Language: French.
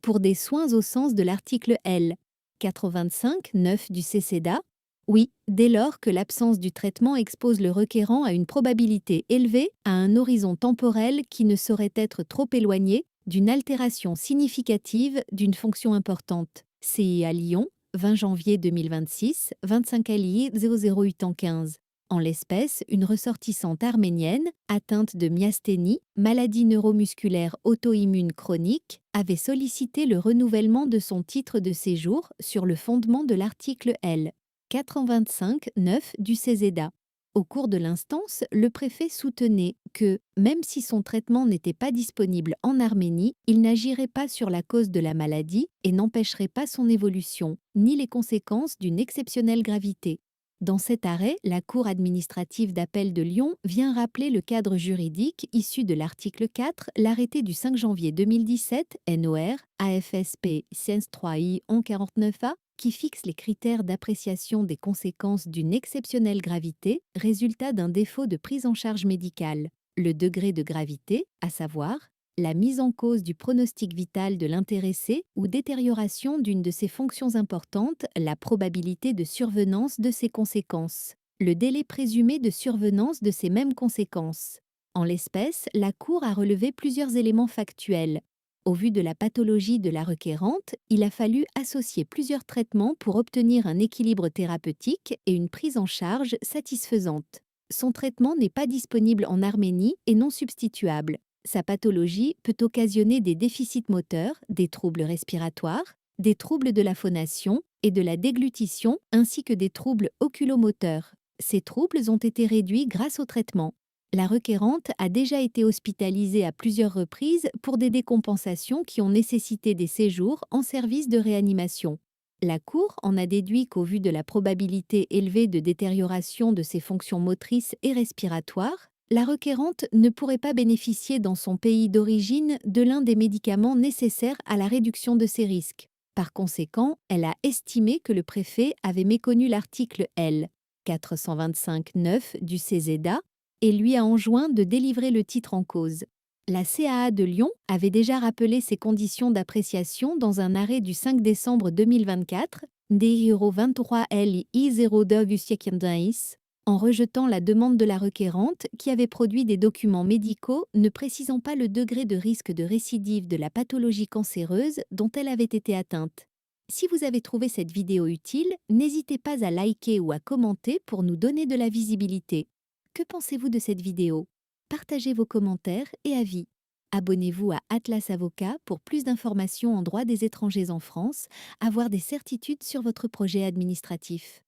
pour des soins au sens de l'article L. 425-9 du CCDA? Oui, dès lors que l'absence du traitement expose le requérant à une probabilité élevée à un horizon temporel qui ne saurait être trop éloigné d'une altération significative d'une fonction importante. CIA Lyon, 20 janvier 2026, 25 LI 00815. En l'espèce, une ressortissante arménienne, atteinte de myasthénie, maladie neuromusculaire auto-immune chronique, avait sollicité le renouvellement de son titre de séjour sur le fondement de l'article L. 425-9 du CESEDA. Au cours de l'instance, le préfet soutenait que, même si son traitement n'était pas disponible en Arménie, il n'agirait pas sur la cause de la maladie et n'empêcherait pas son évolution, ni les conséquences d'une exceptionnelle gravité. Dans cet arrêt, la Cour administrative d'appel de Lyon vient rappeler le cadre juridique issu de l'article 4, l'arrêté du 5 janvier 2017, NOR, AFSP Sciences 3I 49A, qui fixe les critères d'appréciation des conséquences d'une exceptionnelle gravité, résultat d'un défaut de prise en charge médicale. Le degré de gravité, à savoir la mise en cause du pronostic vital de l'intéressé ou détérioration d'une de ses fonctions importantes, la probabilité de survenance de ses conséquences, le délai présumé de survenance de ces mêmes conséquences. En l'espèce, la Cour a relevé plusieurs éléments factuels. Au vu de la pathologie de la requérante, il a fallu associer plusieurs traitements pour obtenir un équilibre thérapeutique et une prise en charge satisfaisante. Son traitement n'est pas disponible en Arménie et non substituable. Sa pathologie peut occasionner des déficits moteurs, des troubles respiratoires, des troubles de la phonation et de la déglutition ainsi que des troubles oculomoteurs. Ces troubles ont été réduits grâce au traitement. La requérante a déjà été hospitalisée à plusieurs reprises pour des décompensations qui ont nécessité des séjours en service de réanimation. La Cour en a déduit qu'au vu de la probabilité élevée de détérioration de ses fonctions motrices et respiratoires, la requérante ne pourrait pas bénéficier dans son pays d'origine de l'un des médicaments nécessaires à la réduction de ces risques. Par conséquent, elle a estimé que le préfet avait méconnu l'article L. 425-9 du CESEDA et lui a enjoint de délivrer le titre en cause. La CAA de Lyon avait déjà rappelé ces conditions d'appréciation dans un arrêt du 5 décembre 2024, DIRO 23 LI 02 en rejetant la demande de la requérante qui avait produit des documents médicaux ne précisant pas le degré de risque de récidive de la pathologie cancéreuse dont elle avait été atteinte. Si vous avez trouvé cette vidéo utile, n'hésitez pas à liker ou à commenter pour nous donner de la visibilité. Que pensez-vous de cette vidéo? Partagez vos commentaires et avis. Abonnez-vous à Atlas Avocat pour plus d'informations en droit des étrangers en France, avoir des certitudes sur votre projet administratif.